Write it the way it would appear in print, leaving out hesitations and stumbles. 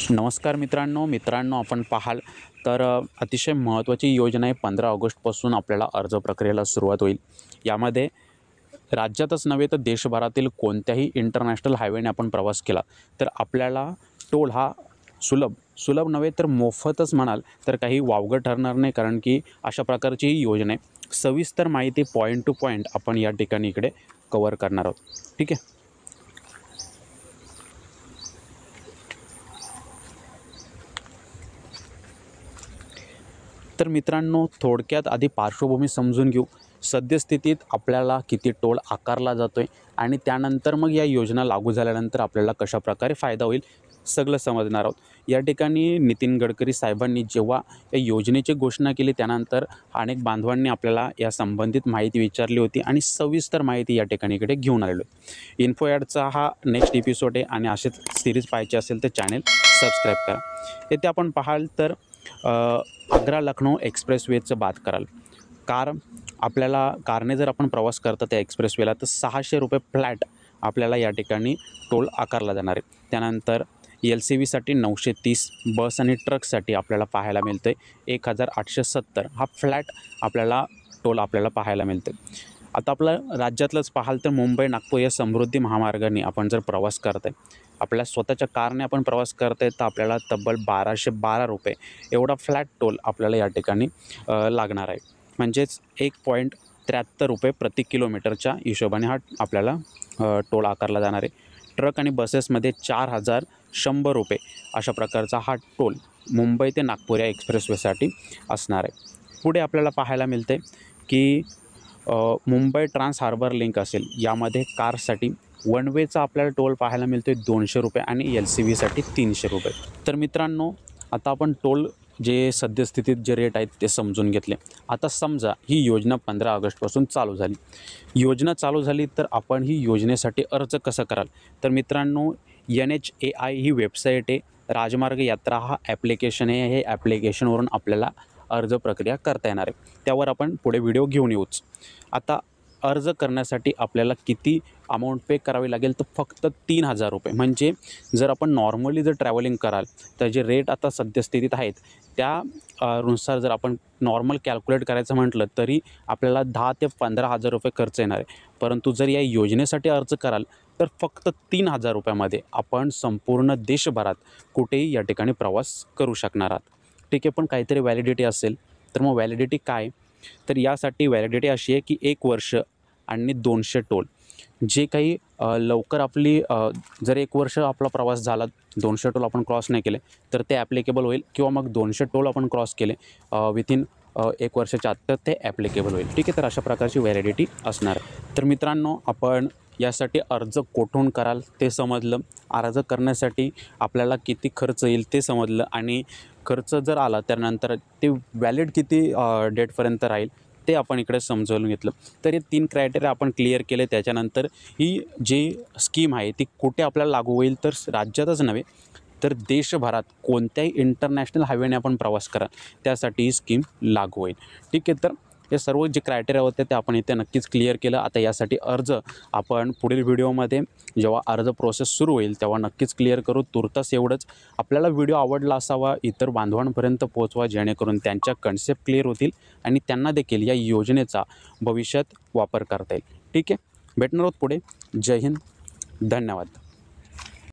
नमस्कार मित्रांनो आपण पाहाल तर अतिशय महत्त्वाची योजना आहे. 15 ऑगस्टपासून आपल्याला अर्ज प्रक्रियेला सुरुवात होईल. यामध्ये राज्यातच नव्हे तर देशभरातील कोणत्याही इंटरनॅशनल हायवेने आपण प्रवास केला तर आपल्याला टोल हा सुलभ नव्हे तर मोफतच म्हणाल तर काही वावगं ठरणार नाही, कारण की अशा प्रकारची ही योजना आहे. सविस्तर माहिती पॉईंट टू पॉईंट आपण या ठिकाणी इकडे कव्हर करणार आहोत. ठीक आहे. तर मित्रांनो, थोडक्यात आधी पार्श्वभूमी समजून घेऊ. सद्यस्थितीत आपल्याला किती टोल आकारला जातो आहे आणि त्यानंतर मग या योजना लागू झाल्यानंतर आपल्याला कशाप्रकारे फायदा होईल सगळं समजणार आहोत. या ठिकाणी नितीन गडकरी साहेबांनी जेव्हा या योजनेची घोषणा केली त्यानंतर अनेक बांधवांनी आपल्याला या संबंधित माहिती विचारली होती आणि सविस्तर माहिती या ठिकाणी इकडे घेऊन आलेलो आहे. इन्फो ॲडचा हा नेक्स्ट एपिसोड आहे आणि असेच सिरीज पाहायची असेल तर चॅनल सबस्क्राईब करा. येथे आपण पाहाल तर आग्रा लखनौ एक्सप्रेसवेचं बात कराल. कारने जर आपण प्रवास करता त्या एक्सप्रेसवेला तर 600 रुपये फ्लॅट आपल्याला या ठिकाणी टोल आकारला जाणार आहे. त्यानंतर LCVसाठी 930, बस आणि ट्रकसाठी आपल्याला पाहायला मिळतं आहे 1870 हा फ्लॅट टोल आपल्याला पाहायला मिळतं आहे. आता आपलं राज्यातलंच पाहाल तर मुंबई नागपूर या समृद्धी महामार्गाने आपण जर प्रवास करत आहे, आपल्या स्वतःच्या कारने आपण प्रवास करत आहे तर आपल्याला तब्बल 1212 रुपये एवढा फ्लॅट टोल आपल्याला या ठिकाणी लागणार आहे. म्हणजेच 1.73 रुपये प्रति किलोमीटरच्या हिशोबाने हा आपल्याला टोल आकारला जाणार आहे. ट्रक आणि बसेसमध्ये 4100 रुपये अशा प्रकारचा हा टोल मुंबई ते नागपूर या एक्सप्रेसवेसाठी असणार आहे. पुढे आपल्याला पाहायला मिळते की मुंबई ट्रान्स हार्बर लिंक असेल, यामध्ये कारसाठी वन वेचा आपल्याला टोल पाहायला मिळतो आहे 200 रुपये आणि LCVसाठी 300 रुपये. तर मित्रांनो, आता आपण टोल जे सद्यस्थितीत जे रेट आहेत ते समजून घेतले. आता समजा ही योजना 15 ऑगस्टपासून चालू झाली. योजना चालू झाली तर आपण ही योजनेसाठी अर्ज कसं कराल? तर मित्रांनो, NHAI ही वेबसाईट आहे. राजमार्ग यात्रा हा ॲप्लिकेशन आहे. हे ॲप्लिकेशनवरून आपल्याला अर्ज प्रक्रिया करता येणार आहे. त्यावर आपण पुढे व्हिडिओ घेऊन येऊच. आता अर्ज करण्यासाठी आपल्याला किती अमाऊंट पे करावी लागेल तर फक्त 3000 रुपये. म्हणजे जर आपण नॉर्मली जर ट्रॅव्हलिंग कराल तर जे रेट आता सद्यस्थितीत आहेत त्या नुसार जर आपण नॉर्मल कॅल्क्युलेट करायचं म्हटलं तरी आपल्याला 10 ते 15,000 रुपये खर्च येणार आहे. परंतु जर या योजनेसाठी अर्ज कराल तर फक्त 3000 रुपयामध्ये आपण संपूर्ण देशभरात कुठेही या ठिकाणी प्रवास करू शकणार आहात. ठीक आहे. पण काहीतरी व्हॅलिडिटी असेल तर मग व्हॅलिडिटी काय? तर यासाठी व्हॅलिडिटी अशी आहे की 1 वर्ष आणि 200 टोल. जे काही लवकर जर 1 वर्ष आपला प्रवास झाला, 200 टोल आपण क्रॉस नाही केले तर ते ॲप्लिकेबल होईल, किंवा मग 200 टोल आपण क्रॉस केले विथिन 1 वर्षाच्या आत तर ते ॲप्लिकेबल होईल. ठीक आहे. तर अशा प्रकारची व्हॅलिडिटी असणार. तर मित्रांनो, आपण यासाठी अर्ज कोठून कराल ते समजलं. अर्ज करण्यासाठी आपल्याला किती खर्च येईल ते समजलं आणि खर्च जर आला त्यानंतर ते व्हॅलिड किती डेटपर्यंत राहील ते आपण इकडे समजून घेतलं. तर हे 3 क्रायटेरिया आपण क्लिअर केले. त्याच्यानंतर ही जी स्कीम आहे ती कुठे आपल्याला लागू होईल तर राज्यातच नव्हे तर देशभरात कोणत्याही इंटरनॅशनल हायवेने आपण प्रवास कराल त्यासाठी ही स्कीम लागू होईल. ठीक आहे. तर हे सर्व जे क्रायटेरिया होते ते आपण इथे नक्कीच क्लिअर केलं. आता यासाठी अर्ज आपण पुढील व्हिडिओमध्ये जेव्हा अर्ज प्रोसेस सुरू होईल तेव्हा नक्कीच क्लिअर करू. तुर्तास एवढंच. आपल्याला व्हिडिओ आवडला असावा, इतर बांधवांपर्यंत पोहोचवा जेणेकरून त्यांच्या कन्सेप्ट क्लिअर होतील आणि त्यांना देखील या योजनेचा भविष्यात वापर करता येईल. ठीक आहे. भेटणार आहोत पुढे. जय हिंद. धन्यवाद.